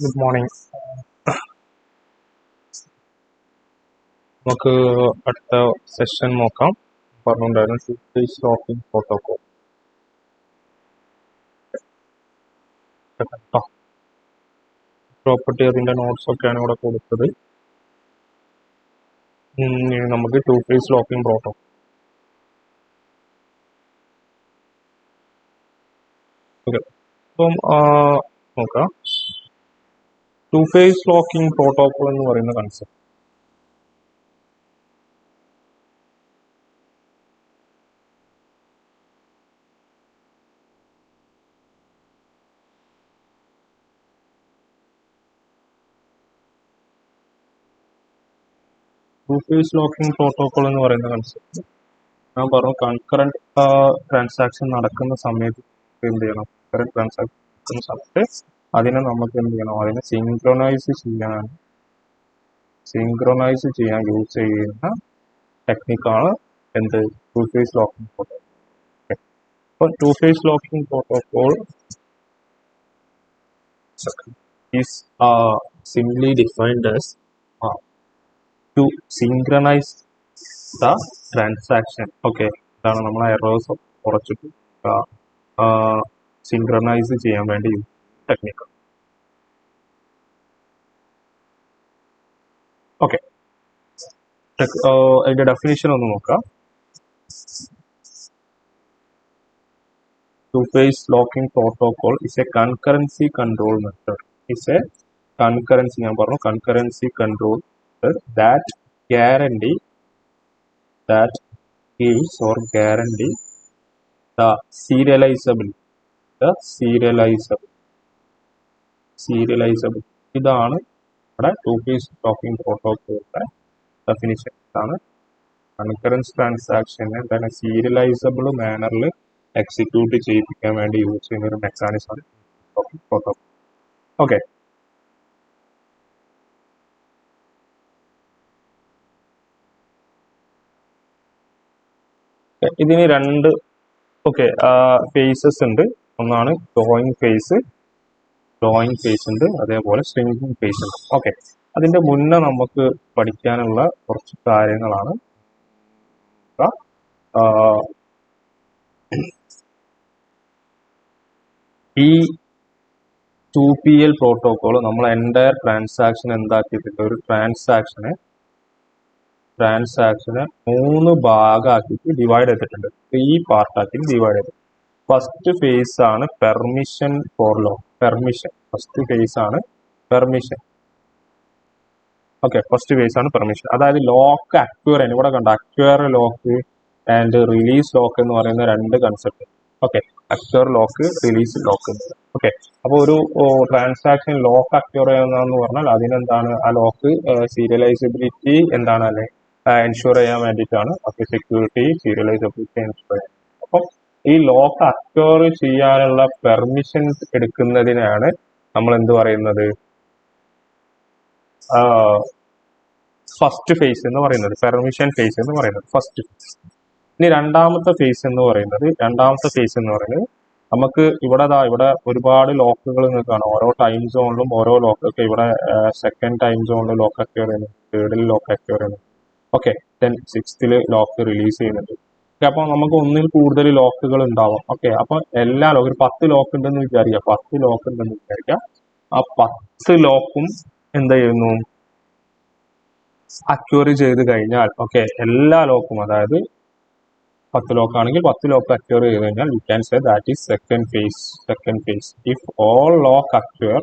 Good morning. നമുക്ക് അടുത്ത session നോക്കാം. പറഞ്ഞിട്ടുണ്ടായിരുന്നു two phase locking protocol. Property അതിന്റെ നോട്ട്സ് ഒക്കെയാണ് ഇവിടെ കൊടുത്തത്. ഇനി നമുക്ക് two phase locking protocol okay. അപ്പം നോക്കാം. ടു ഫേസ് ലോക്കിംഗ് പ്രോട്ടോകോൾ എന്ന് പറയുന്ന കൺസെപ്റ്റ് എന്ന് പറയുന്ന കൺസെപ്റ്റ് ഞാൻ പറഞ്ഞു. കൺകറന്റ് ട്രാൻസാക്ഷൻ നടക്കുന്ന സമയത്ത് എന്ത് ചെയ്യണം? കറന്റ് ട്രാൻസാക്ഷൻ നടക്കുന്ന സമയത്ത് അതിനെ നമുക്ക് എന്ത് ചെയ്യണം? അതിനെ സിങ്ക്രണൈസ് ചെയ്യാൻ യൂസ് ചെയ്യുന്ന ടെക്നിക്കാണ് എന്ത്? Two phase locking protocol. അപ്പോൾ two phase locking protocol is simply defined as to synchronize the transaction. Okay, ഇതാണ് നമ്മൾ എറേഴ്സ് കുറച്ചിട്ട് സിങ്ക്രണൈസ് ചെയ്യാൻ വേണ്ടി ടെക്നിക്ക്. ഓക്കെ, അതിന്റെ ഡെഫിനിഷൻ ഒന്ന് നോക്കാം. Two-phase locking protocol is a concurrency control method. ഞാൻ പറഞ്ഞു concurrency control method that gives or guarantee the serializability. ഇതാണ് നമ്മുടെ ടു ഫേസ് ലോക്കിംഗ് പ്രോട്ടോകോളിന്റെ ഡെഫിനിഷൻ. ഇതാണ് കൺകറൻസ് ട്രാൻസാക്ഷനെ എന്താണ് സീരിയലൈസബിൾ മാനറിൽ എക്സിക്യൂട്ട് ചെയ്യിപ്പിക്കാൻ വേണ്ടി യൂസ് ചെയ്യുന്ന ഒരു മെക്കാനിസമാണ് പ്രോട്ടോകോൾ. ഓക്കെ, ഇതിന് രണ്ട് ഫേസസ് ഉണ്ട്. ഒന്നാണ് ഡ്രോയിങ് ഫേസ് ഉണ്ട്, അതേപോലെ സ്ട്രിംഗിങ് ഫേസ് ഉണ്ട്. ഓക്കെ, അതിന്റെ മുന്നേ നമുക്ക് പഠിക്കാനുള്ള കുറച്ച് കാര്യങ്ങളാണ്. ഈ 2PL പ്രോട്ടോകോൾ നമ്മൾ എൻറ്റയർ ട്രാൻസാക്ഷൻ എന്താക്കിയിട്ടുണ്ട്? ഒരു ട്രാൻസാക്ഷനെ 3 ഭാഗമാക്കിയിട്ട് ഡിവൈഡ് ചെയ്തിട്ടുണ്ട്. 3 പാർട്ടാക്കി ഡിവൈഡ് ചെയ്തിട്ടുണ്ട്. ഫസ്റ്റ് ഫേസ് ആണ് permission four lock. First phase ആണ് പെർമിഷൻ. ഓക്കെ, ഫസ്റ്റ് ഫേസ് ആണ് പെർമിഷൻ. അതായത് ലോക്ക് അക്വയർ, ഇവിടെ കണ്ട acquire lock and release lock എന്ന് പറയുന്ന രണ്ട് concept. Okay, acquire lock, release lock. Okay, അപ്പോൾ ഒരു ട്രാൻസാക്ഷൻ ലോക്ക് അക്വയർ ചെയ്യുന്നതെന്ന് പറഞ്ഞാൽ അതിനെന്താണ്? ആ ലോക്ക് സീരിയലൈസബിലിറ്റി എന്താണ് അല്ലെ എൻഷുർ ചെയ്യാൻ വേണ്ടിയിട്ടാണ്. ഓക്കെ, സെക്യൂരിറ്റി, സീരിയലൈസബിലിറ്റി എൻഷുർ ചെയ്യാൻ. അപ്പം ഈ ലോക്ക് അക്വയർ ചെയ്യാനുള്ള പെർമിഷൻ എടുക്കുന്നതിനാണ് നമ്മൾ എന്ത് പറയുന്നത്? ഫസ്റ്റ് ഫേസ് എന്ന് പറയുന്നത്, പെർമിഷൻ ഫേസ് എന്ന് പറയുന്നത് ഫസ്റ്റ് ഫേസ്. ഇനി രണ്ടാമത്തെ ഫേസ് എന്ന് പറയുന്നത് നമുക്ക് ഇവിടെ ഒരുപാട് ലോക്കുകൾ നിങ്ങൾക്ക് കാണാം. ഓരോ ടൈം സോണിലും ഓരോ ലോക്കൊക്കെ ഇവിടെ സെക്കൻഡ് ടൈം സോണിൽ ലോക്ക് അക്വയർ ചെയ്യുന്നുണ്ട്, തേർഡിൽ ലോക്ക് അക്വയർ ചെയ്യുന്നുണ്ട്. ഓക്കെ, 10 ലോക്ക് റിലീസ് ചെയ്യുന്നുണ്ട്. ഓക്കെ, അപ്പോൾ നമുക്ക് ഒന്നിൽ കൂടുതൽ ലോക്കുകൾ ഉണ്ടാവും. ഓക്കെ, അപ്പൊ എല്ലാ ലോക്കും ഒരു 10 ലോക്ക് ഉണ്ടെന്ന് വിചാരിക്കാം. ആ 10 ലോക്കും എന്ത് ചെയ്യുന്നു? അക്വയർ ചെയ്ത് കഴിഞ്ഞാൽ, ഓക്കെ, എല്ലാ ലോക്കും, അതായത് 10 ലോക്ക് ആണെങ്കിൽ 10 ലോക്ക് അക്വയർ ചെയ്ത് കഴിഞ്ഞാൽ U can say that is second phase. If all lock acquire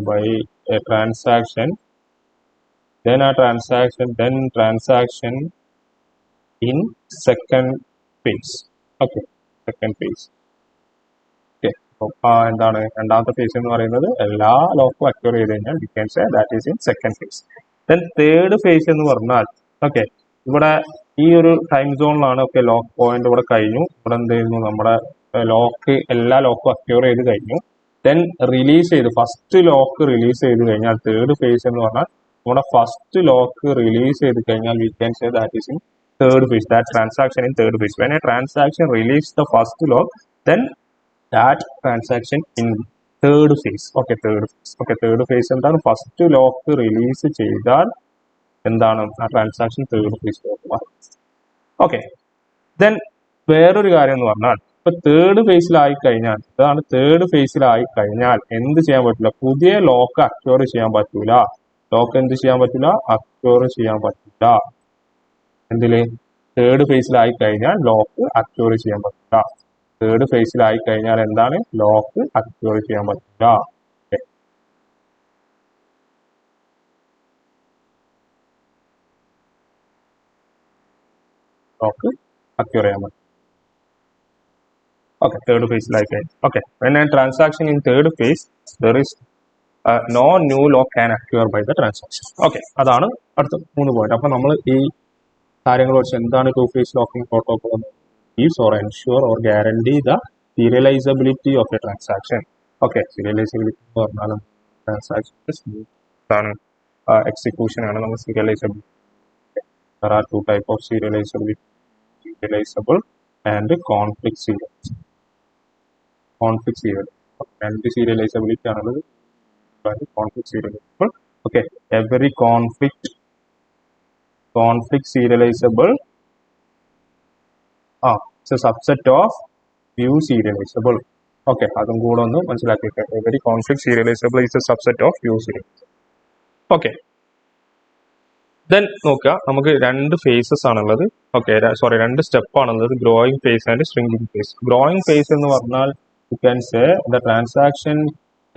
by a transaction, then transaction in second phase. Okay, second phase. Okay, എന്താണ് രണ്ടാമത്തെ ഫേസ് എന്ന് പറയുന്നത്? എല്ലാ ലോക്കും അക്വയർ ചെയ്ത് കഴിഞ്ഞാൽ we can say that is in second phase. Then third phase എന്ന് പറഞ്ഞാൽ, okay, ഇവിടെ ഈ ഒരു ടൈം സോണിലാണ്. ഓക്കെ, ലോക്ക് പോയിന്റ് ഇവിടെ കഴിഞ്ഞു. ഇവിടെ എന്ത് ചെയ്യുന്നു? നമ്മുടെ എല്ലാ ലോക്കും അക്വയർ ചെയ്ത് കഴിഞ്ഞു. ദെൻ റിലീസ് ചെയ്ത് ഫസ്റ്റ് ലോക്ക് റിലീസ് ചെയ്ത് കഴിഞ്ഞാൽ തേർഡ് ഫേസ് എന്ന് പറഞ്ഞാൽ നമ്മുടെ ഫസ്റ്റ് ലോക്ക് റിലീസ് ചെയ്ത് കഴിഞ്ഞാൽ we can say that is in third phase, that transaction in third phase. When a transaction releases the first lock, then that transaction in third phase. Okay, third phase. Okay, third phase എന്താണ്? First lock release ചെയ്താൽ എന്താണ് ആ transaction third ഫേസിലോട്ട് മാറും. Okay, then വേറൊരു കാര്യം എന്ന് പറഞ്ഞാൽ ഇപ്പൊ തേർഡ് ഫേസിലായി കഴിഞ്ഞാൽ, ഇതാണ് തേർഡ് ഫേസിലായി കഴിഞ്ഞാൽ എന്ത് ചെയ്യാൻ പറ്റില്ല? പുതിയ ലോക്ക് അക്വയർ ചെയ്യാൻ പറ്റൂല. ലോക്ക് എന്ത് ചെയ്യാൻ പറ്റില്ല? അക്വയർ ചെയ്യാൻ പറ്റില്ല. എന്തില്? തേർഡ് ഫേസിലായി കഴിഞ്ഞാൽ ലോക്ക് അക്വയർ ചെയ്യാൻ പറ്റില്ല. തേർഡ് ഫേസിലായി കഴിഞ്ഞാൽ എന്താണ്? ലോക്ക് അക്വയർ ചെയ്യാൻ പറ്റില്ല. ലോക്ക് അക്വയർ ചെയ്യാൻ പറ്റും. Okay, third phase like that. Okay, when a transaction in third phase, there is no new lock can acquire by the transaction. Okay, അതാണ് അടുത്ത 3 പോയിന്റ്. അപ്പൊ നമ്മൾ ഈ കാര്യങ്ങൾ വെച്ച് എന്താണ് two phase locking protocol? Gives or ensure or guarantee the serializability of a transaction. Okay, serializability എന്ന് പറഞ്ഞാൽ transaction ആണ് execution ആണ് നമ്മൾ serializability. There are two types of serializability: serializable and conflict serializable. Conflict serializable and serializability ആണുള്ളത്. Conflict serializable. Okay, every conflict serializable it's a subset of view serializable. Okay, അതും കൂടെ ഒന്ന് മനസ്സിലാക്കിയിട്ട് every conflict serializable is a subset of view serializable. Okay, then നോക്കുക, നമുക്ക് രണ്ട് phases ആണുള്ളത്. Okay, sorry, രണ്ട് സ്റ്റെപ്പ് ആണുള്ളത്: growing phase and shrinking phase. Growing phase എന്ന് പറഞ്ഞാൽ you can say the transaction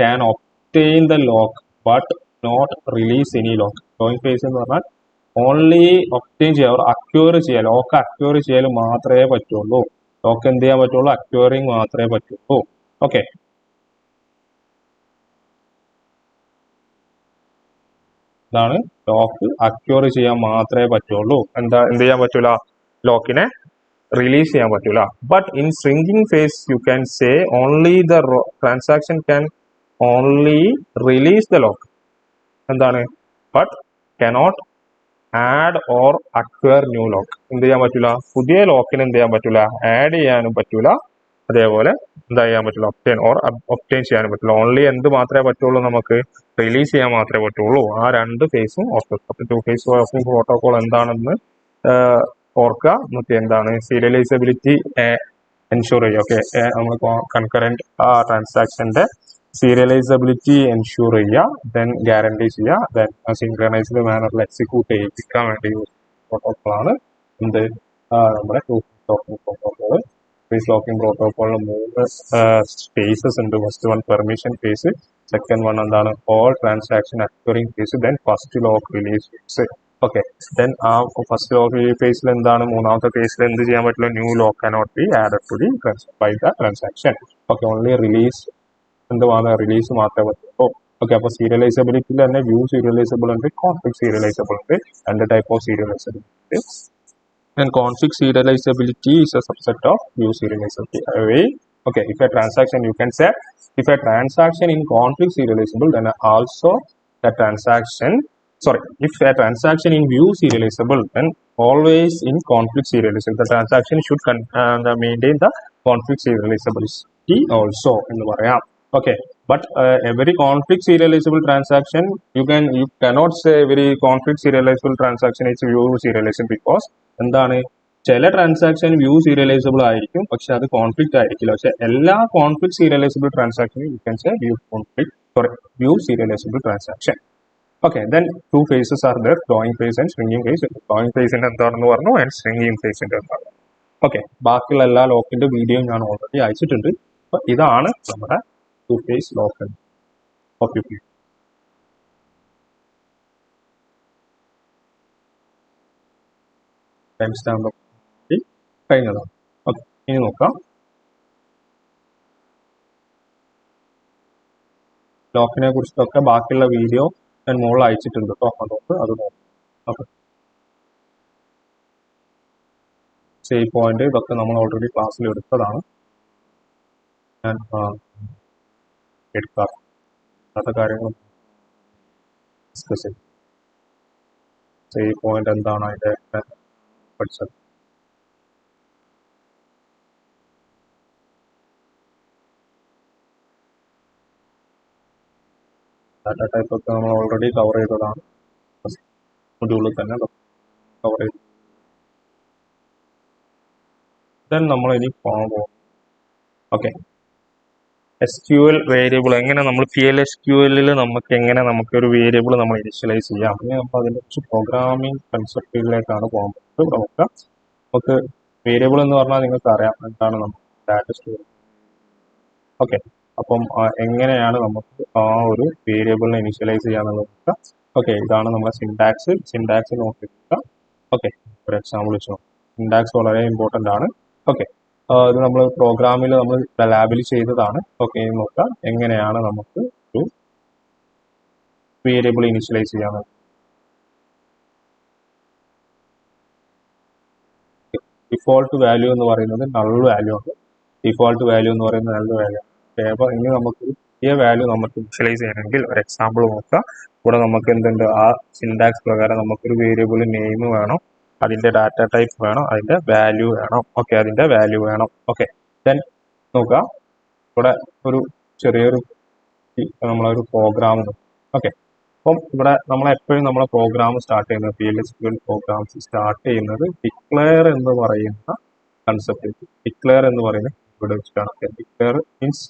can obtain the lock but not release any lock. Growing phase എന്ന് പറഞ്ഞാൽ ഓൺലി ഒപ്റ്റെയിൻ ചെയ്യുക, അക്വയർ ചെയ്യുക, ലോക്ക് അക്വയർ ചെയ്യൽ മാത്രമേ പറ്റുള്ളൂ. ലോക്ക് എന്ത് ചെയ്യാൻ പറ്റുള്ളൂ? അക്വയറിങ് മാത്രമേ പറ്റുള്ളൂ. ഓക്കെ, ഇതാണ് ലോക്ക് അക്വയർ ചെയ്യാൻ മാത്രമേ പറ്റുള്ളൂ. എന്ത് ചെയ്യാൻ പറ്റൂല? ലോക്കിനെ റിലീസ് ചെയ്യാൻ പറ്റൂല. But in shrinking phase you can say only the transaction can only release the lock. എന്താണ്? But cannot add or acquire new lock. എന്ത് ചെയ്യാൻ പറ്റൂല? പുതിയ ലോക്കിന് എന്ത് ചെയ്യാൻ പറ്റൂല? ആഡ് ചെയ്യാനും പറ്റൂല, അതേപോലെ എന്താ ചെയ്യാൻ പറ്റില്ല? ഒപ്റ്റെയിൻ ചെയ്യാനും പറ്റില്ല. ഓൺലി എന്ത് മാത്രമേ പറ്റുള്ളൂ? നമുക്ക് റിലീസ് ചെയ്യാൻ മാത്രമേ പറ്റുള്ളൂ. ആ രണ്ട് ഫേസും ഓർക്കുക. ടു ഫേസ് ലോക്കിംഗ് പ്രോട്ടോകോൾ എന്താണെന്ന് ഓർക്കുക. മറ്റേ എന്താണ്? സീരിയലൈസബിലിറ്റി എൻഷുർ ചെയ്യുക. ഓക്കെ, നമ്മൾ കൺകറന്റ് ട്രാൻസാക്ഷന്റെ സീരിയലൈസബിലിറ്റി എൻഷുർ ചെയ്യുക, ദെൻ ഗ്യാരണ്ടി ചെയ്യുക, ദെൻ സിൻക്രണൈസ്ഡ് മാനറിൽ എക്സിക്യൂട്ട് ചെയ്യിപ്പിക്കാൻ വേണ്ടി യൂസ് പ്രോട്ടോകോളാണ് എന്ത്? നമ്മുടെ two locking protocol. Phase locking പ്രോട്ടോകോളിന് 3 ഫേസസ് ഉണ്ട്. First one permission phase, second one എന്താണ്? All transaction acquiring phase, then first lock release phase. Okay, then ആ ഫസ്റ്റ് ലോക്ക് റിലീസ് ഫേസിൽ എന്താണ്? മൂന്നാമത്തെ ഫേസിൽ എന്ത് ചെയ്യാൻ പറ്റില്ല? New lock cannot be added to the by the transaction. Okay, only release എന്തുമാണ്? റിലീസ് മാത്രമേ പറ്റുള്ളൂ. ഓക്കെ, അപ്പൊ സീരിയലൈസബിലിറ്റിയിൽ തന്നെ വ്യൂ സീരിയലൈസബിൾ ഉണ്ട്, കോൺഫ്ലിക്ട് സീരിയലൈസബിൾ ഉണ്ട്. രണ്ട് type of serialisability. And conflict serializability is a subset of view serializability. Okay, if a transaction, you can say, if a transaction in conflict serializable, then also the transaction, sorry, if a transaction in view serializable, then always in conflict serializable. The transaction should maintain the conflict serializability also in the area. Okay, but every conflict serializable transaction, you cannot say every conflict serializable transaction is view serializable, because എന്താണ്? ചില transaction view serializable ആയിരിക്കും, പക്ഷെ അത് conflict ആയിരിക്കില്ല. പക്ഷെ എല്ലാ conflict serializable ട്രാൻസാക്ഷനും you can say view serializable transaction. Okay, then two phases are there: growing phase and shrinking phase. Growing ഫേസിന്റെ എന്താണെന്ന് പറഞ്ഞു, ആൻഡ് ഷ്രിങ്കിങ് ഫേസിന്റെ എന്താണ്. ഓക്കെ, ബാക്കിയുള്ള എല്ലാ ലോക്കിന്റെ വീഡിയോ ഞാൻ ഓൾറെഡി അയച്ചിട്ടുണ്ട്. അപ്പൊ ഇതാണ് നമ്മുടെ two phase lock. Okay, time stamp കഴിഞ്ഞതാണ്. ഓക്കെ, ഇനി നോക്കാം. ലോക്കിനെ കുറിച്ചൊക്കെ ബാക്കിയുള്ള വീഡിയോ ഞാൻ മുകളിൽ അയച്ചിട്ടുണ്ട് കേട്ടോ, അതുകൊണ്ട് അത് നോക്കാം. ഓക്കെ, സേവ് പോയിന്റ് ഇതൊക്കെ നമ്മൾ ഓൾറെഡി ക്ലാസ്സിൽ എടുത്തതാണ്. ഞാൻ എടുക്കാം, അങ്ങനത്തെ കാര്യങ്ങൾ ഡിസ്കസ് ചെയ്യും. സേവ് പോയിന്റ് എന്താണ്, അതിന്റെ പഠിച്ചത്. ഡാറ്റ ടൈപ്പ് ഒക്കെ നമ്മൾ ഓൾറെഡി കവർ ചെയ്തതാണ്, മൊഡ്യൂളിൽ തന്നെ കവർ ചെയ്തു. ദെൻ നമ്മൾ ഇനി പോകാൻ പോകും. ഓക്കെ, SQL വേരിയബിൾ എങ്ങനെ നമ്മൾ PLSQL നമുക്കൊരു വേരിയബിൾ നമ്മൾ ഇനിഷ്യലൈസ് ചെയ്യാം. അപ്പോൾ അതിൻ്റെ കുറച്ച് പ്രോഗ്രാമിംഗ് കൺസെപ്റ്റിലേക്കാണ് പോകാൻ പറ്റും. നമുക്ക് വേരിയബിൾ എന്ന് പറഞ്ഞാൽ നിങ്ങൾക്ക് അറിയാം എന്താണ് നമ്മൾ ഡാറ്റ സ്റ്റോർ. ഓക്കെ, അപ്പം എങ്ങനെയാണ് നമുക്ക് ആ ഒരു വേരിയബിളിനെ ഇനിഷ്യലൈസ് ചെയ്യാന്നുള്ളത്. ഓക്കെ, ഇതാണ് നമ്മുടെ സിൻടാക്സ് നോക്കിയിട്ട്. ഓക്കെ, ഒരു എക്സാമ്പിൾ വെച്ചോ. സിൻടാക്സ് വളരെ ഇമ്പോർട്ടൻ്റ് ആണ്. ഓക്കെ, ഇത് നമ്മൾ പ്രോഗ്രാമിൽ നമ്മൾ ലാബിൽ ചെയ്തതാണ്. ഓക്കെ, നോക്കാം എങ്ങനെയാണ് നമുക്ക് ഒരു വേരിയബിൾ ഇനിഷ്യലൈസ് ചെയ്യാനുള്ളത്. ഡിഫോൾട്ട് വാല്യൂ എന്ന് പറയുന്നത് നൾ വാല്യൂ ആണ്. ഡിഫോൾട്ട് വാല്യൂ എന്ന് പറയുന്നത് നൾ വാല്യൂ ആണ്. അപ്പോൾ ഇനി നമുക്ക് പുതിയ വാല്യൂ നമുക്ക് ഇനിഷ്യലൈസ് ചെയ്യണമെങ്കിൽ ഒരു എക്സാമ്പിൾ നോക്കാം. ഇവിടെ നമുക്ക് എന്തുണ്ട്, ആ സിൻടാക്സ് പ്രകാരം നമുക്കൊരു വേരിയബിൾ നെയിം വേണം, അതിന്റെ ഡാറ്റ ടൈപ്പ് വേണം, അതിന്റെ വാല്യൂ വേണം. ഓക്കെ, അതിന്റെ വാല്യൂ വേണം. ഓക്കെ, ദെൻ നോക്കാം ഇവിടെ ഒരു ചെറിയൊരു നമ്മളൊരു പ്രോഗ്രാം. ഓക്കെ, അപ്പം ഇവിടെ നമ്മളെപ്പോഴും നമ്മളെ പ്രോഗ്രാം സ്റ്റാർട്ട് ചെയ്യുന്നത് PLSQL പ്രോഗ്രാംസ് സ്റ്റാർട്ട് ചെയ്യുന്നത് ഡിക്ലെയർ എന്ന് പറയുന്ന കൺസെപ്റ്റ്. ഡിക്ലെയർ എന്ന് പറയുന്നത് ഇവിടെ വെച്ചിട്ടാണ്. ഡിക്ലെയർ മീൻസ്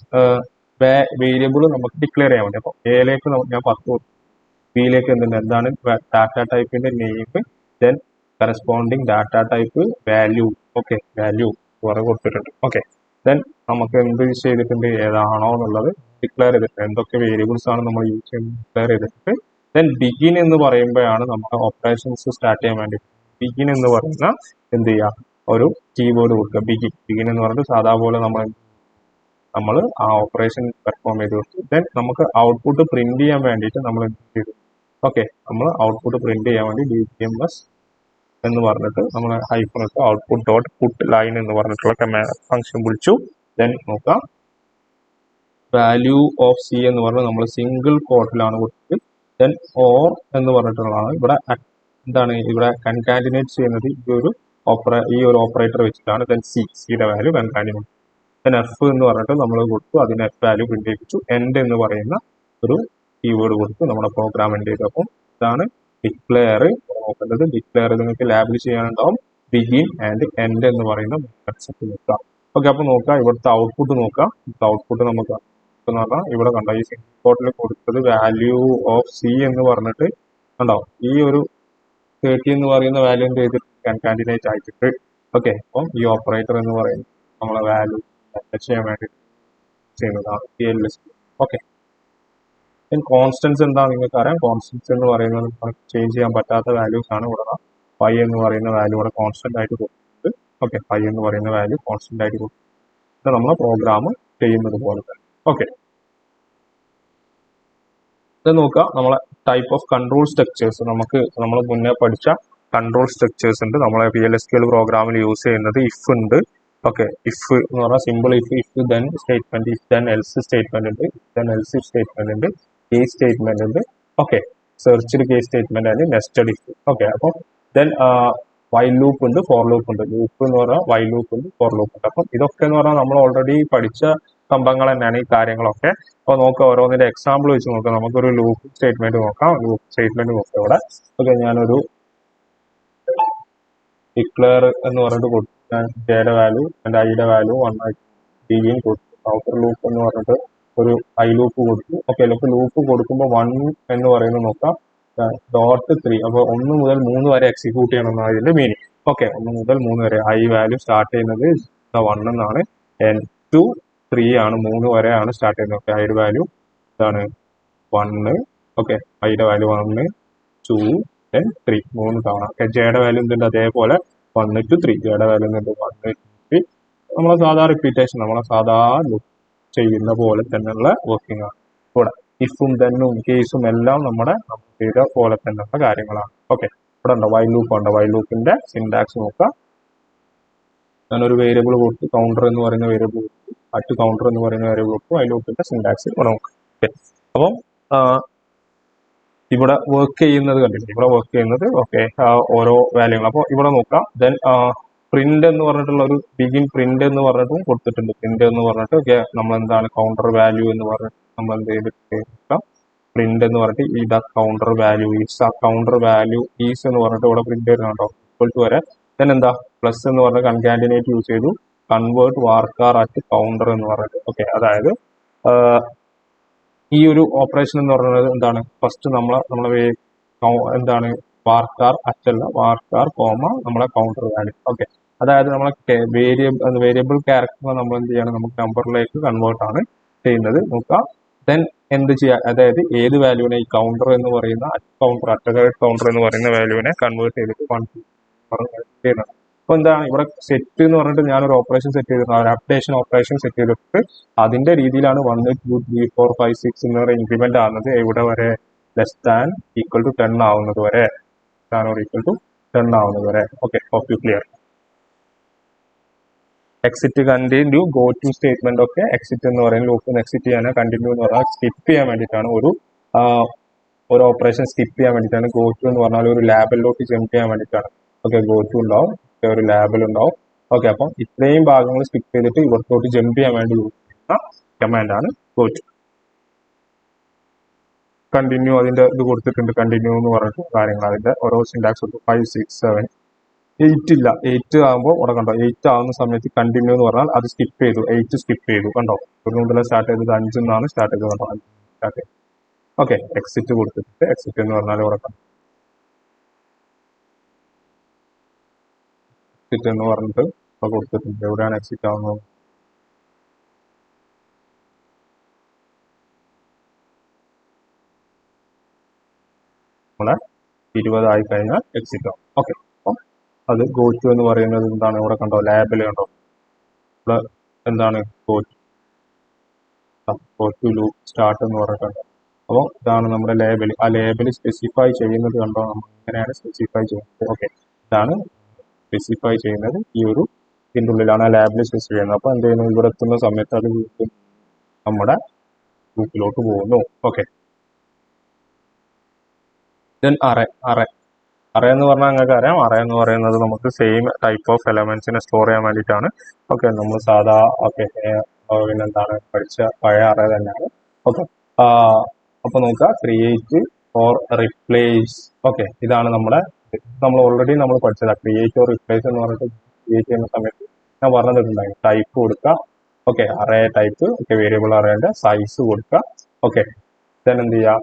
വേരിയബിൾ നമുക്ക് ഡിക്ലെയർ ചെയ്യാൻ വേണ്ടി. അപ്പോൾ എയിലേക്ക് ഞാൻ 10 കൊടുത്തു, ബിയിലേക്ക് എന്താണ് ഡാറ്റ ടൈപ്പിന്റെ name, then corresponding data type value. Okay, value കുറെ കൊടുത്തിട്ടുണ്ട്. ഓക്കെ, ദെൻ നമുക്ക് എന്ത് ചെയ്തിട്ടുണ്ട്, ഏതാണോ എന്നുള്ളത് ഡിക്ലെയർ ചെയ്തിട്ടുണ്ട്. എന്തൊക്കെ വേരിയബിൾസ് ആണ് നമ്മൾ യൂസ് ചെയ്യുന്നത് ഡിക്ലെയർ ചെയ്തിട്ടുണ്ട്. ദെൻ ബിഗിൻ എന്ന് പറയുമ്പോഴാണ് നമ്മുടെ ഓപ്പറേഷൻസ് സ്റ്റാർട്ട് ചെയ്യാൻ വേണ്ടി. ബിഗിൻ എന്ന് പറയുന്ന എന്ത് ചെയ്യുക, ഒരു കീവേഡ് കൊടുക്കുക. ബിഗിൻ എന്ന് പറഞ്ഞിട്ട് സാധാ പോലെ നമ്മൾ ആ ഓപ്പറേഷൻ പെർഫോം ചെയ്ത് കൊടുത്തു. ദെൻ നമുക്ക് ഔട്ട്പുട്ട് പ്രിന്റ് ചെയ്യാൻ വേണ്ടിയിട്ട് നമ്മൾ എന്ത് ചെയ്തു. ഓക്കെ, നമ്മൾ ഔട്ട്പുട്ട് പ്രിന്റ് ചെയ്യാൻ വേണ്ടി DTMS എന്ന് പറഞ്ഞിട്ട് നമ്മൾ ഹൈഫൺ ഇട്ട് ഔട്ട്പുട്ട് ഡോട്ട് പുട്ട് ലൈൻ എന്ന് പറഞ്ഞിട്ടുള്ള ഫംഗ്ഷൻ വിളിച്ചു. ദെൻ നോക്കാം, വാല്യൂ ഓഫ് C എന്ന് പറഞ്ഞാൽ നമ്മൾ സിംഗിൾ കോട്ടിലാണ് കൊടുത്തത്. ദെൻ ഓർ എന്ന് പറഞ്ഞിട്ടുള്ളതാണ്. ഇവിടെ എന്താണ്, ഇവിടെ കൺകാറ്റിനേറ്റ് ചെയ്യുന്നത് ഈ ഒരു ഓപ്പറേറ്റർ വെച്ചിട്ടാണ്. ദെൻ സിയുടെ വാല്യൂ കൺകാറ്റിനേറ്റ്. ദെൻ F എന്ന് പറഞ്ഞിട്ട് നമ്മൾ കൊടുത്തു, അതിന് F വാല്യൂ പ്രിന്റ് ചെയ്യിപ്പിച്ചു. എൻഡ് എന്ന് പറയുന്ന ഒരു കീവേഡ് കൊടുത്തു, നമ്മുടെ പ്രോഗ്രാം എൻഡ് ചെയ്തു. അപ്പം ഇതാണ് ഡിക്ലെയർ നോക്കേണ്ടത്. ഡിക്ലെയർ നിങ്ങൾക്ക് ലാബിൽ ചെയ്യാനുണ്ടാവും. ബിഗിൻ ആൻഡ് എൻഡ് എന്ന് പറയുന്ന കൺസെപ്റ്റ് നോക്കാം. ഓക്കെ, അപ്പോൾ നോക്കാം ഇവിടുത്തെ ഔട്ട്പുട്ട് നോക്കാം. ഔട്ട്പുട്ട് നമുക്ക് പറഞ്ഞാൽ ഇവിടെ കണ്ടോ, ഈ സിംഗിൾ കൊടുത്തത് വാല്യൂ ഓഫ് C എന്ന് പറഞ്ഞിട്ട് കണ്ടോ, ഈ ഒരു 30 എന്ന് പറയുന്ന വാല്യൂ എന്ത് ചെയ്തിട്ട് കൺകാറ്റിനേറ്റ് ആയിട്ടുണ്ട്. ഓക്കെ, അപ്പം ഈ ഓപ്പറേറ്റർ എന്ന് പറയുന്നത് നമ്മളെ വാല്യൂ ചെയ്യാൻ വേണ്ടി ചെയ്യുന്നതാണ് PLSQL. ഓക്കെ, കോൺസ്റ്റൻസ് എന്താ നിങ്ങൾക്ക് അറിയാം. കോൺസ്റ്റൻസ് എന്ന് പറയുന്നത് ചേഞ്ച് ചെയ്യാൻ പറ്റാത്ത വാല്യൂസ് ആണ്. ഇവിടെ പൈ എന്ന് പറയുന്ന വാല്യൂ ഇവിടെ കോൺസ്റ്റന്റ് ആയിട്ട് കൊടുത്തിട്ടുണ്ട്. ഓക്കെ, പൈ എന്ന് പറയുന്ന വാല്യൂ കോൺസ്റ്റന്റ് ആയിട്ട് കൊടുത്തിട്ടുണ്ട്. നമ്മളെ പ്രോഗ്രാം ചെയ്യുന്നത് പോലെ തന്നെ. ഓക്കെ, ഇത് നോക്കുക, നമ്മളെ ടൈപ്പ് ഓഫ് കൺട്രോൾ സ്ട്രക്ചേഴ്സ്. നമ്മൾ മുന്നേ പഠിച്ച കൺട്രോൾ സ്ട്രക്ചേഴ്സ് ഉണ്ട്. നമ്മളെ PLSQL പ്രോഗ്രാമിൽ യൂസ് ചെയ്യുന്നത് ഇഫ് ഉണ്ട്. ഓക്കെ, ഇഫ് എന്ന് പറഞ്ഞാൽ simple if then statement, if then else statement ഉണ്ട്, ദെൻ എൽസ് ഇഫ് സ്റ്റേറ്റ്മെന്റ് ഉണ്ട്, കേസ് സ്റ്റേറ്റ്മെന്റ് ഉണ്ട്. ഓക്കെ, സെർച്ച്ഡ് കേസ് സ്റ്റേറ്റ്മെന്റ് ആണ് നെസ്റ്റഡ് ഇഫ്. ഓക്കെ, അപ്പം ദെൻ വൈൽ ലൂപ്പ് ഉണ്ട്, ഫോർ ലൂപ്പ് ഉണ്ട്. ലൂപ്പ് എന്ന് പറഞ്ഞാൽ വൈൽ ലൂപ്പ് ഉണ്ട്, ഫോർ ലൂപ്പ് ഉണ്ട്. അപ്പം ഇതൊക്കെ എന്ന് പറഞ്ഞാൽ നമ്മൾ ഓൾറെഡി പഠിച്ച സംഭവങ്ങൾ തന്നെയാണ് ഈ കാര്യങ്ങളൊക്കെ. അപ്പോൾ നോക്കാം, ഓരോന്നിന്റെ എക്സാമ്പിൾ വെച്ച് നോക്കാം. നമുക്കൊരു ലൂപ്പ് സ്റ്റേറ്റ്മെന്റ് നോക്കാം. ലൂപ്പ് സ്റ്റേറ്റ്മെന്റ് നോക്കാം ഇവിടെ. ഓക്കെ, ഞാനൊരു ഡിക്ലെയർ എന്ന് പറഞ്ഞിട്ട് കൊടുത്തു. ഞാൻ ജെയുടെ വാല്യൂ എൻ്റെ ഐയുടെ വാല്യൂ 1 ബിയും കൊടുത്തു. ഔട്ടർ ലൂപ്പ് എന്ന് പറഞ്ഞിട്ട് ഒരു ഐ ലൂപ്പ് കൊടുത്തു. ഓക്കെ, ലൂപ്പ് കൊടുക്കുമ്പോൾ 1 എന്ന് പറയുന്നത് നോക്കാം .3. അപ്പോൾ 1 മുതൽ 3 വരെ എക്സിക്യൂട്ട് ചെയ്യണം എന്നാണ് ഇതിന്റെ മീനിങ്. ഓക്കെ, 1 മുതൽ 3 വരെ ഐ വാല്യൂ സ്റ്റാർട്ട് ചെയ്യുന്നത് 1 എന്നാണ്. 2 3 ആണ്, 3 വരെയാണ് സ്റ്റാർട്ട് ചെയ്യുന്നത്. ഓക്കെ, ഐയുടെ വാല്യൂ ഇതാണ് 1. ഓക്കെ, ഐയുടെ വാല്യൂ 1 2 then 3 3 തവണ. ഓക്കെ, ജെയുടെ വാല്യൂ എന്തുണ്ട്, അതേപോലെ 1 to 3. ജെയുടെ വാല്യൂ എന്തുണ്ട് 1 to 3. നമ്മളെ സാധാ റിപ്പീറ്റേഷൻ, നമ്മളെ സാധാ ലൂപ്പ് ചെയ്യുന്ന പോലെ തന്നെയുള്ള വർക്കിംഗ് ആണ് ഇവിടെ. ഇഫും ദെന്നും കേസും എല്ലാം നമ്മൾ ചെയ്ത പോലെ തന്നെയുള്ള കാര്യങ്ങളാണ്. ഓക്കെ, ഇവിടെ ഉണ്ടോ വൈൽ ലൂപ്പ് ഉണ്ടോ. വൈൽ ലൂപ്പിന്റെ സിൻടാക്സ് നോക്കാം. ഞാനൊരു വേരിയബിൾ കൊടുത്തു, കൗണ്ടർ എന്ന് പറയുന്ന വേരിയബിൾ കൊടുത്തു, അറ്റ് കൗണ്ടർ എന്ന് പറയുന്ന വേരിയബിൾ കൊടുത്തു. വൈൽ ലൂപ്പിന്റെ സിൻടാക്സ് ഇവിടെ നോക്കാം. ഓക്കെ, അപ്പം ഇവിടെ വർക്ക് ചെയ്യുന്നത് കണ്ടില്ലേ, ഇവിടെ വർക്ക് ചെയ്യുന്നത് ഓക്കെ ഓരോ വാല്യൂകൾ. അപ്പോൾ ഇവിടെ നോക്കാം. ദെൻ പ്രിന്റ് എന്ന് പറഞ്ഞിട്ടുള്ള ഒരു ബിഗിൻ പ്രിന്റ് എന്ന് പറഞ്ഞിട്ടും കൊടുത്തിട്ടുണ്ട്. പ്രിന്റ് എന്ന് പറഞ്ഞിട്ട് ഓക്കെ നമ്മൾ എന്താണ് കൗണ്ടർ വാല്യൂ എന്ന് പറഞ്ഞിട്ട് നമ്മൾ എന്ത് ചെയ്തിട്ട് പ്രിന്റ് എന്ന് പറഞ്ഞിട്ട് ഈ counter value is counter value is എന്ന് പറഞ്ഞിട്ട് ഇവിടെ പ്രിന്റ് വരുന്നുണ്ടോ ഈക്വൽ ടു വരെ. ദെൻ എന്താ പ്ലസ് എന്ന് പറഞ്ഞ കൺകാറ്റിനേറ്റ് യൂസ് ചെയ്തു, കൺവേർട്ട് വാർക്കാർ അറ്റ് കൗണ്ടർ എന്ന് പറഞ്ഞിട്ട് ഓക്കെ. അതായത് ഈ ഒരു ഓപ്പറേഷൻ എന്ന് പറയുന്നത് എന്താണ്, ഫസ്റ്റ് നമ്മളെ എന്താണ് വാർക്കാർ അറ്റല്ല വാർക്കാർ കോമ നമ്മളെ കൗണ്ടർ വാല്യൂ ഓക്കെ. അതായത് നമ്മളെ വേരിയബിൾ ക്യാരക്ടർ നമ്മൾ എന്ത് ചെയ്യണം, നമുക്ക് നമ്പറിലേക്ക് കൺവേർട്ട് ആണ് ചെയ്യുന്നത് നോക്കാം. ദെൻ എന്ത് ചെയ്യുക, അതായത് ഏത് വാല്യൂവിനെ ഈ കൗണ്ടർ എന്ന് പറയുന്ന കൗണ്ടർ എന്ന് പറയുന്ന വാല്യൂവിനെ കൺവേർട്ട് ചെയ്തിട്ട് 1 ചെയ്യുന്നത്. അപ്പോൾ എന്താണ് ഇവിടെ സെറ്റ് എന്ന് പറഞ്ഞിട്ട് ഞാനൊരു ഓപ്പറേഷൻ സെറ്റ് ചെയ്തിട്ടുണ്ട്, ഒരു അപ്ഡേഷൻ ഓപ്പറേഷൻ സെറ്റ് ചെയ്തിട്ട് അതിന്റെ രീതിയിലാണ് 1 2 3 4 5 6 എന്ന് പറയുന്ന ഇൻക്രിമെന്റ് ആകുന്നത് എവിടെ വരെ, ലെസ് ദാൻ ഈക്വൽ ടു 10 ആവുന്നത് വരെ, ഈക്വൽ ടു 10 ആവുന്നത് വരെ okay. Hope you clear. Exit continue go to statement ഒക്കെ. എക്സിറ്റ് എന്ന് പറയുന്നത് ലൂപ്പിൽ നിന്ന് എക്സിറ്റ് ചെയ്യാൻ, കണ്ടിന്യൂ എന്ന് പറഞ്ഞാൽ സ്കിപ്പ് ചെയ്യാൻ വേണ്ടിയിട്ടാണ്, ഒരു ഓപ്പറേഷൻ സ്കിപ്പ് ചെയ്യാൻ വേണ്ടിയിട്ടാണ്. ഗോ ടു എന്ന് പറഞ്ഞാൽ ഒരു ലാബിലോട്ട് ജമ്പ് ചെയ്യാൻ വേണ്ടിയിട്ടാണ് ഓക്കെ. ഗോ ടു ഉണ്ടാവും, ഒരു ലാബിൽ ഉണ്ടാവും ഓക്കെ. അപ്പം ഇത്രയും ഭാഗങ്ങൾ സ്കിപ്പ് ചെയ്തിട്ട് ഇവിടത്തോട്ട് ജമ്പ് ചെയ്യാൻ വേണ്ടി യൂസ് ചെയ്യുന്ന കമാൻഡാണ് ഗോ ടു. കണ്ടിന്യൂ അതിന്റെ ഇത് കൊടുത്തിട്ടുണ്ട്, കണ്ടിന്യൂ എന്ന് പറഞ്ഞിട്ട് കാര്യങ്ങൾ അതിന്റെ ഓരോ സിൻടാക്സ് കൊടുത്തു. 5 6 7 8 ഇല്ല, 8 ആകുമ്പോൾ ഇവിടെ കണ്ടോ, 8 ആവുന്ന സമയത്ത് കണ്ടിന്യൂ എന്ന് പറഞ്ഞാൽ അത് സ്കിപ്പ് ചെയ്തു, 8 സ്കിപ്പ് ചെയ്തു കണ്ടോ. ഒരു മുതലേ സ്റ്റാർട്ട് ചെയ്തത് 5 എന്നാണ് സ്റ്റാർട്ട് ചെയ്തത് കണ്ടോ, 5 സ്റ്റാർട്ട് ചെയ്തു ഓക്കെ. എക്സിറ്റ് കൊടുത്തിട്ട് എക്സിറ്റ് എന്ന് പറഞ്ഞാൽ ഇവിടെ കണ്ടോ എക്സിറ്റ് എന്ന് പറഞ്ഞിട്ട് ഇവിടെ കൊടുത്തിട്ടുണ്ട്. എവിടെയാണ് എക്സിറ്റ് ആവുന്നത്, നമ്മളെ 20 ആയി കഴിഞ്ഞാൽ എക്സിറ്റ് ആവും ഓക്കെ. അപ്പം അത് ഗോ ടു എന്ന് പറയുന്നത് എന്താണ്, ഇവിടെ കണ്ടോ ലാബിൽ കണ്ടോ, ഇവിടെ എന്താണ് ഗോ ടു ലൂപ്പ് സ്റ്റാർട്ട് എന്ന് പറഞ്ഞിട്ടുണ്ട്. അപ്പോൾ ഇതാണ് നമ്മുടെ ലേബൽ. ആ ലേബൽ സ്പെസിഫൈ ചെയ്യുന്നത് കണ്ടോ, നമ്മൾ ഇങ്ങനെയാണ് സ്പെസിഫൈ ചെയ്യുന്നത് ഓക്കെ. ഇതാണ് സ്പെസിഫൈ ചെയ്യുന്നത്, ഈ ഒരു ഇതിൻ്റെ ഉള്ളിലാണ് ആ ലാബിൽ സ്പെസിഫൈ ചെയ്യുന്നത്. അപ്പോൾ എന്ത് ചെയ്യുന്നു, ഇവിടെ എത്തുന്ന സമയത്ത് അത് നമ്മുടെ ലൂപ്പിലോട്ട് പോകുന്നു ഓക്കെ. ദെൻ അറേ എന്ന് പറഞ്ഞാൽ നിങ്ങൾക്ക് അറിയാം, അറേ എന്ന് പറയുന്നത് നമുക്ക് സെയിം ടൈപ്പ് ഓഫ് എലമെന്റ്സിനെ സ്റ്റോർ ചെയ്യാൻ വേണ്ടിയിട്ടാണ് ഓക്കെ. നമ്മൾ സാധാ ഓക്കെ പിന്നെന്താണ് പഠിച്ച പഴയ അറേ തന്നെയാണ് ഓക്കെ. അപ്പൊ നോക്കുക, ക്രിയേറ്റ് ഓർ റിപ്ലേസ് ഓക്കെ. ഇതാണ് നമ്മൾ ഓൾറെഡി നമ്മൾ പഠിച്ചത് ക്രിയേറ്റ് ഓർ റിപ്ലേസ് എന്ന് പറഞ്ഞിട്ട് ക്രിയേറ്റ് ചെയ്യുന്ന സമയത്ത് ഞാൻ പറഞ്ഞിട്ടുണ്ടായി, ടൈപ്പ് കൊടുക്കുക okay, array type okay, variable അറേന്റെ സൈസ് കൊടുക്കുക ഓക്കെ. ദെൻ എന്ത് ചെയ്യാം,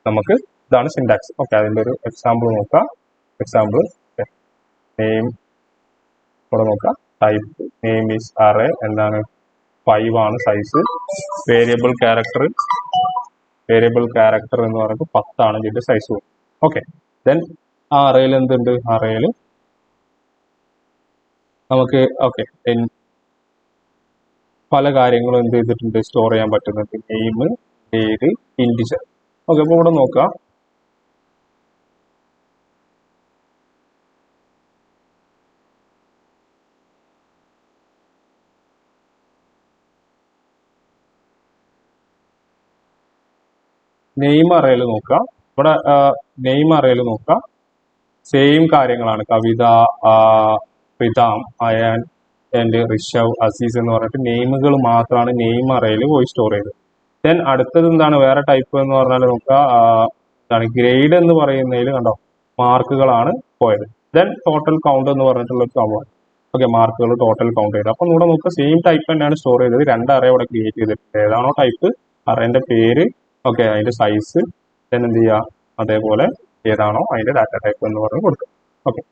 നമുക്ക് ഇതാണ് സിൻടാക്സ് ഓക്കെ. അതിന്റെ ഒരു എക്സാമ്പിൾ നോക്കാം. എക്സാമ്പിൾ നെയിം ഇവിടെ നോക്കാം, ടൈപ്പ് നെയിം ഈസ് അറേ, എന്താണ് 5 ആണ് സൈസ്. വേരിയബിൾ ക്യാരക്ടർ എന്ന് പറഞ്ഞിട്ട് 10 ആണ് ഇതിന്റെ സൈസ് ഓക്കെ. ദെൻ ആ അറേയിൽ എന്തുണ്ട്, അറേയിൽ നമുക്ക് ഓക്കെ പല കാര്യങ്ങളും എന്ത് ചെയ്തിട്ടുണ്ട്, സ്റ്റോർ ചെയ്യാൻ പറ്റുന്നുണ്ട്. നെയിം, പേര്, ഇൻഡിജർ ഓക്കെ. അപ്പൊ ഇവിടെ നോക്കാം, നെയിം അറേയിൽ നോക്കാം. ഇവിടെ നെയിം അറേയിൽ നോക്കാം, സെയിം കാര്യങ്ങളാണ്. കവിത, റിതാം, അയാൻ ആൻഡ് ഋഷവ്, അസീസ് എന്ന് പറഞ്ഞിട്ട് നെയിമുകൾ മാത്രമാണ് നെയിം അറേയിൽ പോയി സ്റ്റോർ ചെയ്തത്. ദെൻ അടുത്തത് എന്താണ്, വേറെ ടൈപ്പ് എന്ന് പറഞ്ഞാൽ നോക്കുക, എന്താണ് ഗ്രേഡ് എന്ന് പറയുന്നതിൽ കണ്ടോ മാർക്കുകളാണ് പോയത്. ദെൻ ടോട്ടൽ കൗണ്ട് എന്ന് പറഞ്ഞിട്ടുള്ള ഒരു സംഭവം ഓക്കെ, മാർക്കുകൾ ടോട്ടൽ കൗണ്ട് ചെയ്ത്. അപ്പം ഇവിടെ നോക്കുക, സെയിം ടൈപ്പ് തന്നെയാണ് സ്റ്റോർ ചെയ്തത്. 2 അറേ ഇവിടെ ക്രിയേറ്റ് ചെയ്തിട്ടുണ്ട്. ഏതാണോ ടൈപ്പ്, അറേന്റെ പേര് ഓക്കെ, അതിന്റെ സൈസ്, ദെൻ എന്ത് ചെയ്യുക, അതേപോലെ ഏതാണോ അതിന്റെ ഡാറ്റ ടൈപ്പ് എന്ന് പറഞ്ഞ് കൊടുക്കുക ഓക്കെ.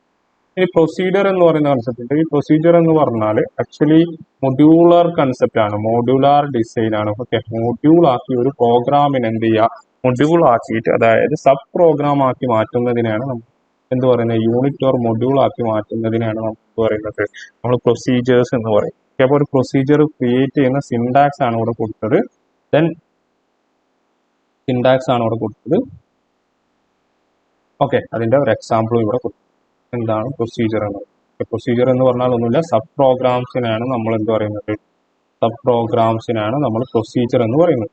ഇനി പ്രൊസീജിയർ എന്ന് പറയുന്ന കൺസെപ്റ്റ് ഉണ്ട്. ഈ പ്രൊസീജിയർ എന്ന് പറഞ്ഞാൽ ആക്ച്വലി മൊഡ്യൂളർ കൺസെപ്റ്റ് ആണ്, മോഡുലാർ ഡിസൈൻ ആണ് ഓക്കെ. മൊഡ്യൂൾ ആക്കി ഒരു പ്രോഗ്രാമിന് എന്ത് ചെയ്യുക, മൊഡ്യൂൾ ആക്കിയിട്ട് അതായത് സബ് പ്രോഗ്രാം ആക്കി മാറ്റുന്നതിനാണ് നമ്മൾ എന്ത് പറയുന്നത്, യൂണിറ്റ് ഓർ മൊഡ്യൂൾ ആക്കി മാറ്റുന്നതിനാണ് നമുക്ക് പറയുന്നത് നമ്മൾ പ്രൊസീജിയേഴ്സ് എന്ന് പറയും. അപ്പോൾ ഒരു പ്രൊസീജിയർ ക്രിയേറ്റ് ചെയ്യുന്ന സിൻടാക്സ് ആണ് ഇവിടെ കൊടുത്തത്. ദെൻ സിൻടാക്സ് ആണ് ഇവിടെ കൊടുത്തത് ഓക്കെ. അതിന്റെ ഒരു എക്സാമ്പിളും ഇവിടെ കൊടുത്തു. എന്താണ് പ്രൊസീജിയർ എന്ന് പറയുന്നത്? പ്രൊസീജിയർ എന്ന് പറഞ്ഞാൽ ഒന്നുമില്ല, സബ് പ്രോഗ്രാംസിനാണ് നമ്മൾ എന്ത് പറയുന്നത്, സബ് പ്രോഗ്രാംസിനാണ് നമ്മൾ പ്രൊസീജിയർ എന്ന് പറയുന്നത്,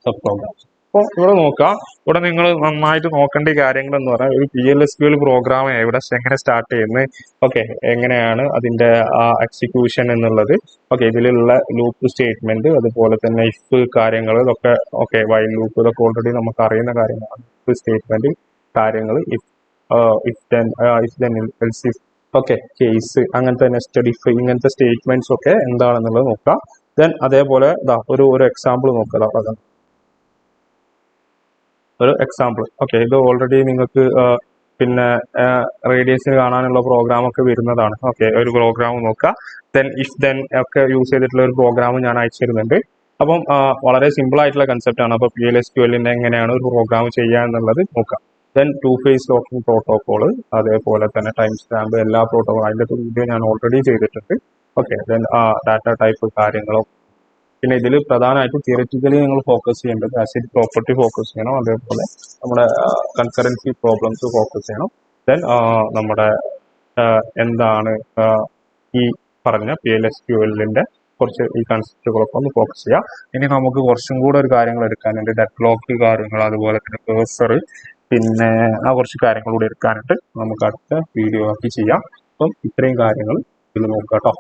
സബ് പ്രോഗ്രാംസ് അപ്പോൾ ഇവിടെ നോക്കാം, ഇവിടെ നിങ്ങൾ നന്നായിട്ട് നോക്കേണ്ട കാര്യങ്ങൾ എന്ന് പറഞ്ഞാൽ ഒരു PLSQL പ്രോഗ്രാം എവിടെ എങ്ങനെ സ്റ്റാർട്ട് ചെയ്യുന്നത്, ഓക്കെ, എങ്ങനെയാണ് അതിന്റെ എക്സിക്യൂഷൻ എന്നുള്ളത്, ഓക്കെ, ഇതിലുള്ള ലൂപ്പ് സ്റ്റേറ്റ്മെന്റ്, അതുപോലെ തന്നെ ഇഫ് കാര്യങ്ങൾ, ഇതൊക്കെ ഓക്കെ, വൈൽ ലൂപ്പ്, ഇതൊക്കെ ഓൾറെഡി നമുക്ക് അറിയുന്ന കാര്യങ്ങളാണ്. ഇഫ് സ്റ്റേറ്റ്മെന്റ് കാര്യങ്ങൾ, if then else if, okay, case, അങ്ങനത്തെ നെസ്റ്റഡ് ഇഫ്, ഇങ്ങനത്തെ സ്റ്റേറ്റ്മെന്റ്സ് ഒക്കെ എന്താണെന്നുള്ളത് നോക്കാം. ദെൻ അതേപോലെ ഒരു എക്സാമ്പിൾ നോക്കുക. ഒരു എക്സാമ്പിൾ, ഓക്കെ, ഇത് ഓൾറെഡി നിങ്ങൾക്ക് പിന്നെ റേഡിയസിന് കാണാനുള്ള പ്രോഗ്രാം ഒക്കെ വരുന്നതാണ്. ഓക്കെ, ഒരു പ്രോഗ്രാം നോക്കുക. ദെൻ ഇഫ് ദെൻ ഒക്കെ യൂസ് ചെയ്തിട്ടുള്ള ഒരു പ്രോഗ്രാം ഞാൻ അയച്ചു തരുന്നുണ്ട്. അപ്പം വളരെ സിമ്പിൾ ആയിട്ടുള്ള കൺസെപ്റ്റ് ആണ്. അപ്പോൾ PLSQLന്റെ എങ്ങനെയാണ് ഒരു പ്രോഗ്രാം ചെയ്യുക എന്നുള്ളത് നോക്കാം. Then two phase locking protocol, അതേപോലെ തന്നെ ടൈം സ്റ്റാമ്പ്, എല്ലാ പ്രോട്ടോകോൾ അതിൻ്റെ വീഡിയോ ഞാൻ ഓൾറെഡി ചെയ്തിട്ടുണ്ട്. ഓക്കെ, ദെൻ ഡാറ്റ ടൈപ്പ് കാര്യങ്ങളും, പിന്നെ ഇതിൽ പ്രധാനമായിട്ടും തിയററ്റിക്കലി നിങ്ങൾ ഫോക്കസ് ചെയ്യേണ്ടത് ആസിഡ് പ്രോപ്പർട്ടി ഫോക്കസ് ചെയ്യണം, അതേപോലെ നമ്മുടെ കൺകറൻസി പ്രോബ്ലംസ് ഫോക്കസ് ചെയ്യണം. ദെൻ നമ്മുടെ എന്താണ് ഈ പറഞ്ഞ PLSQLന്റെ കുറച്ച് ഈ കൺസെപ്റ്റുകളൊക്കെ ഒന്ന് ഫോക്കസ് ചെയ്യാം. ഇനി നമുക്ക് കുറച്ചും കൂടെ ഒരു കാര്യങ്ങൾ എടുക്കാനുണ്ട്, ഡെഡ്ലോക്ക് കാര്യങ്ങൾ, അതുപോലെ തന്നെ കേസർ, പിന്നെ കുറച്ച് കാര്യങ്ങൾ കൂടി എടുക്കാനുണ്ട്. നമുക്ക് അടുത്ത വീഡിയോ ആക്കി ചെയ്യാം. അപ്പം ഇത്രയും കാര്യങ്ങൾ ഇതിൽ നോക്കാം കേട്ടോ.